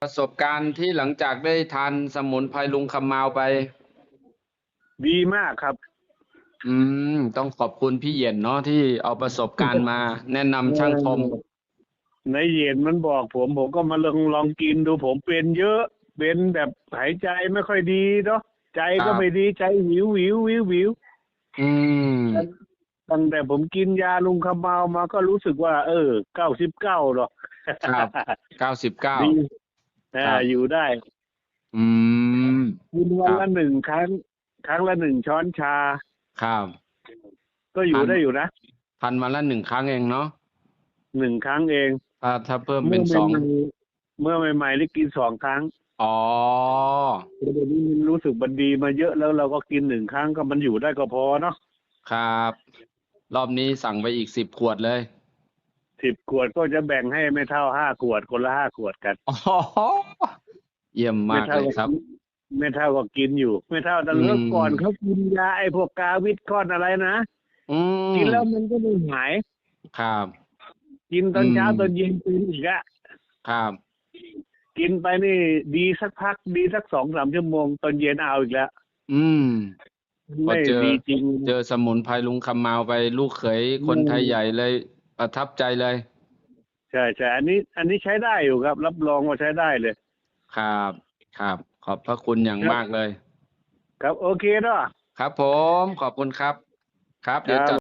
ประสบการณ์ที่หลังจากได้ทานสมุนไพรลุงคำมาวไปดีมากครับต้องขอบคุณพี่เหย็นเนาะที่เอาประสบการณ์มาแนะนำช่างคมในเย็นมันบอกผมก็มาลองกินดูผมเป็นเยอะเป็นแบบหายใจไม่ค่อยดีเนาะใจครับก็ไม่ดีใจวิวอืมตั้งแต่ผมกินยาลุงคำเมามาก็รู้สึกว่า99หรอก ครับ99ดีครับอยู่ได้อืมกินควันรับละครั้งละ1 ช้อนชาครับก็อยู่ทานได้อยู่นะทานมาละ1 ครั้งเองเนาะ1 ครั้งเองถ้าเพิ่มเป็เมื่อนสองใหม่เมื่อใหม่ๆนี่กิน2 ครั้ง อ๋อเดี๋ยวนี้มันรู้สึกมันดีมาเยอะแล้วเราก็กิน1 ครั้งก็มันอยู่ได้ก็พอเนาะครับรอบนี้สั่งไปอีก10 ขวดเลย10 ขวดก็จะแบ่งให้ไม่เท่า5 ขวดคนละ5 ขวดกันอ๋อเยี่ยมไม่มากเท่ากับเลยครับไม่เท่ากับกินอยู่ไม่เท่าแต่อืเมื่อก่อนเขามกินยาไอ้พวกกาวิตก้อนอะไรนะอืกินแล้วมมันก็ไม่หายครับกินตอือนเช้าตอนมเย็นกินอีกอะครับกินไปนี่ดีสักพักดีสัก2-3 ชั่วโมงตอนเย็นเอาอีกแล้วอืมพอไม่ดีจริงเจอสมุนไพรลุงคำมาวไปลูกเขยคนไทยใหญ่เลยประทับใจเลยใช่อันนี้ใช้ได้อยู่ครับรับรองว่าใช้ได้เลยครับครับขอบพระคุณอย่างครับมากเลยครับโอเคเนาะครับผมขอบคุณครับครับครับเดี๋ยวจะ